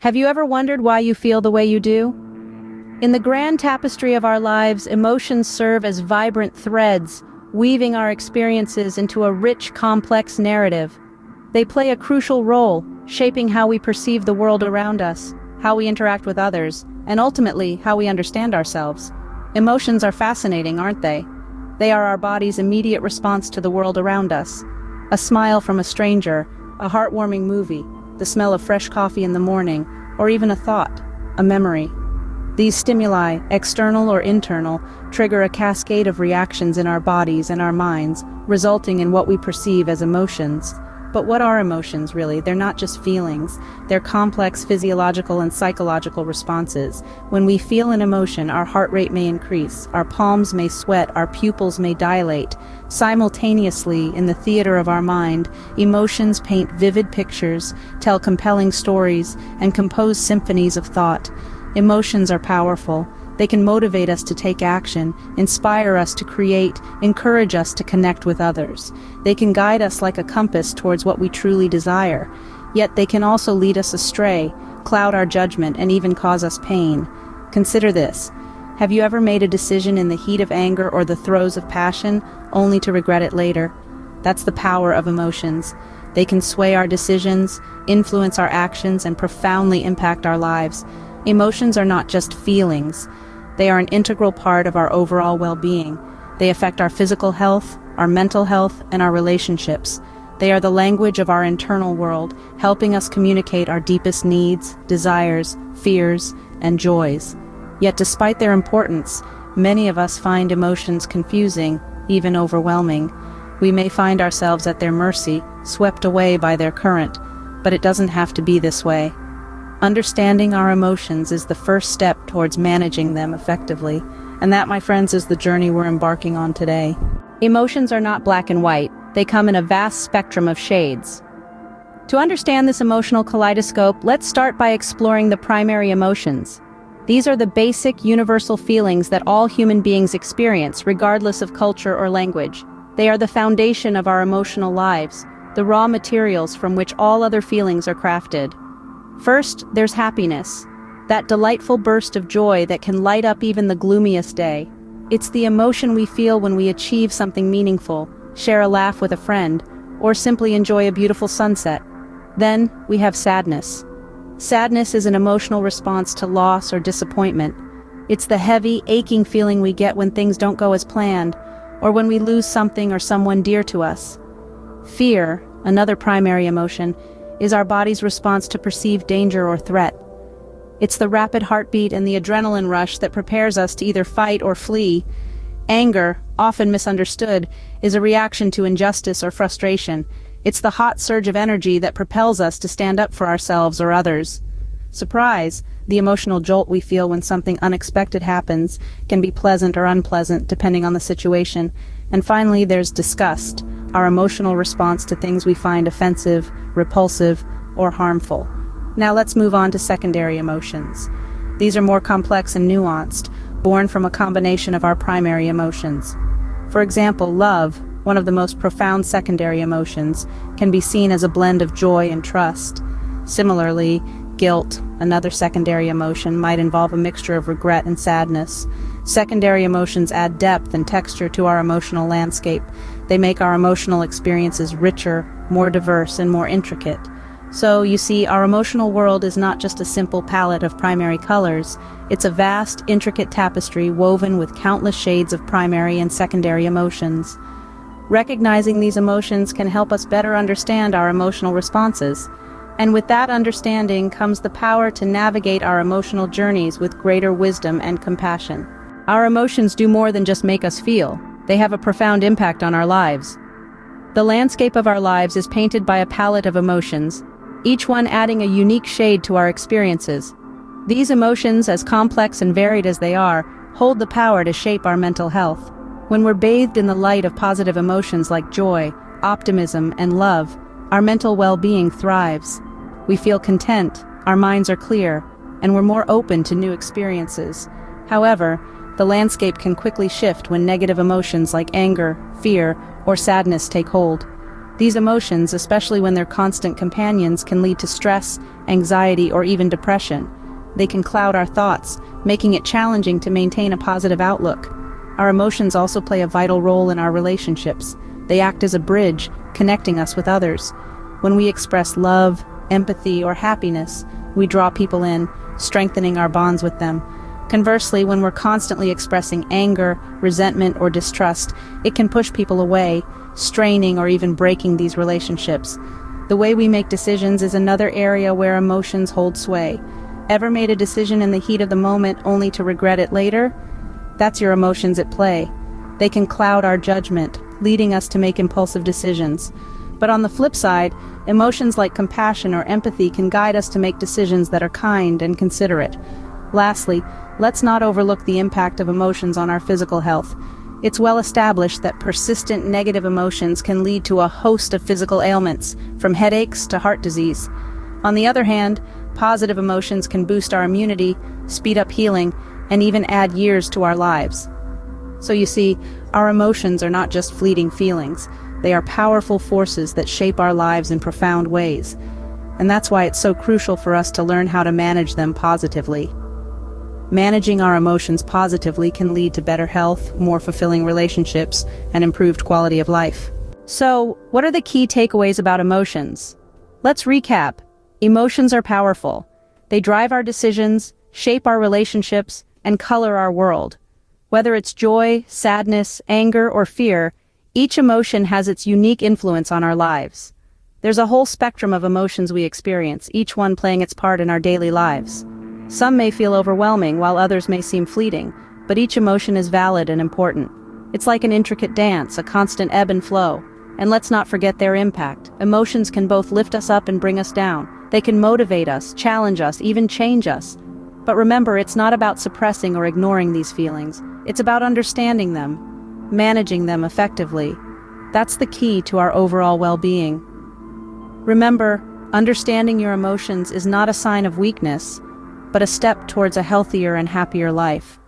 Have you ever wondered why you feel the way you do? In the grand tapestry of our lives, emotions serve as vibrant threads, weaving our experiences into a rich, complex narrative. They play a crucial role, shaping how we perceive the world around us, how we interact with others, and ultimately, how we understand ourselves. Emotions are fascinating, aren't they? They are our body's immediate response to the world around us. A smile from a stranger, a heartwarming movie, the smell of fresh coffee in the morning, or even a thought, a memory. These stimuli, external or internal, trigger a cascade of reactions in our bodies and our minds, resulting in what we perceive as emotions. But what are emotions, really? They're not just feelings. They're complex physiological and psychological responses. When we feel an emotion, our heart rate may increase, our palms may sweat, our pupils may dilate. Simultaneously, in the theater of our mind, emotions paint vivid pictures, tell compelling stories, and compose symphonies of thought. Emotions are powerful. They can motivate us to take action, inspire us to create, encourage us to connect with others. They can guide us like a compass towards what we truly desire. Yet they can also lead us astray, cloud our judgment, and even cause us pain. Consider this. Have you ever made a decision in the heat of anger or the throes of passion, only to regret it later? That's the power of emotions. They can sway our decisions, influence our actions, and profoundly impact our lives. Emotions are not just feelings. They are an integral part of our overall well-being. They affect our physical health, our mental health, and our relationships. They are the language of our internal world, helping us communicate our deepest needs, desires, fears, and joys. Yet despite their importance, many of us find emotions confusing, even overwhelming. We may find ourselves at their mercy, swept away by their current, but it doesn't have to be this way. Understanding our emotions is the first step towards managing them effectively, and that, my friends, is the journey we're embarking on today. Emotions are not black and white. They come in a vast spectrum of shades. To understand this emotional kaleidoscope, let's start by exploring the primary emotions. These are the basic, universal feelings that all human beings experience, regardless of culture or language. They are the foundation of our emotional lives, the raw materials from which all other feelings are crafted. First, there's happiness, that delightful burst of joy that can light up even the gloomiest day. It's the emotion we feel when we achieve something meaningful, share a laugh with a friend, or simply enjoy a beautiful sunset. Then, we have sadness. Sadness is an emotional response to loss or disappointment. It's the heavy, aching feeling we get when things don't go as planned, or when we lose something or someone dear to us. Fear, another primary emotion, is our body's response to perceived danger or threat. It's the rapid heartbeat and the adrenaline rush that prepares us to either fight or flee. Anger, often misunderstood, is a reaction to injustice or frustration. It's the hot surge of energy that propels us to stand up for ourselves or others. Surprise, the emotional jolt we feel when something unexpected happens, can be pleasant or unpleasant depending on the situation. And finally, there's disgust, our emotional response to things we find offensive, repulsive, or harmful. Now let's move on to secondary emotions. These are more complex and nuanced, born from a combination of our primary emotions. For example, love, one of the most profound secondary emotions, can be seen as a blend of joy and trust. Similarly, guilt, another secondary emotion, might involve a mixture of regret and sadness. Secondary emotions add depth and texture to our emotional landscape. They make our emotional experiences richer, more diverse, and more intricate. So, you see, our emotional world is not just a simple palette of primary colors. It's a vast, intricate tapestry woven with countless shades of primary and secondary emotions. Recognizing these emotions can help us better understand our emotional responses. And with that understanding comes the power to navigate our emotional journeys with greater wisdom and compassion. Our emotions do more than just make us feel. They have a profound impact on our lives. The landscape of our lives is painted by a palette of emotions, each one adding a unique shade to our experiences. These emotions, as complex and varied as they are, hold the power to shape our mental health. When we're bathed in the light of positive emotions like joy, optimism, and love, our mental well-being thrives. We feel content, our minds are clear, and we're more open to new experiences. However, the landscape can quickly shift when negative emotions like anger, fear, or sadness take hold. These emotions, especially when they're constant companions, can lead to stress, anxiety, or even depression. They can cloud our thoughts, making it challenging to maintain a positive outlook. Our emotions also play a vital role in our relationships. They act as a bridge, connecting us with others. When we express love, empathy, or happiness, we draw people in, strengthening our bonds with them. Conversely, when we're constantly expressing anger, resentment, or distrust, it can push people away, straining or even breaking these relationships. The way we make decisions is another area where emotions hold sway. Ever made a decision in the heat of the moment only to regret it later? That's your emotions at play. They can cloud our judgment, leading us to make impulsive decisions. But on the flip side, emotions like compassion or empathy can guide us to make decisions that are kind and considerate. Lastly, let's not overlook the impact of emotions on our physical health. It's well established that persistent negative emotions can lead to a host of physical ailments, from headaches to heart disease. On the other hand, positive emotions can boost our immunity, speed up healing, and even add years to our lives. So you see, our emotions are not just fleeting feelings. They are powerful forces that shape our lives in profound ways. And that's why it's so crucial for us to learn how to manage them positively. Managing our emotions positively can lead to better health, more fulfilling relationships, and improved quality of life. So, what are the key takeaways about emotions? Let's recap. Emotions are powerful. They drive our decisions, shape our relationships, and color our world. Whether it's joy, sadness, anger, or fear, each emotion has its unique influence on our lives. There's a whole spectrum of emotions we experience, each one playing its part in our daily lives. Some may feel overwhelming, while others may seem fleeting, but each emotion is valid and important. It's like an intricate dance, a constant ebb and flow. And let's not forget their impact. Emotions can both lift us up and bring us down. They can motivate us, challenge us, even change us. But remember, it's not about suppressing or ignoring these feelings. It's about understanding them, managing them effectively. That's the key to our overall well-being. Remember, understanding your emotions is not a sign of weakness, but a step towards a healthier and happier life.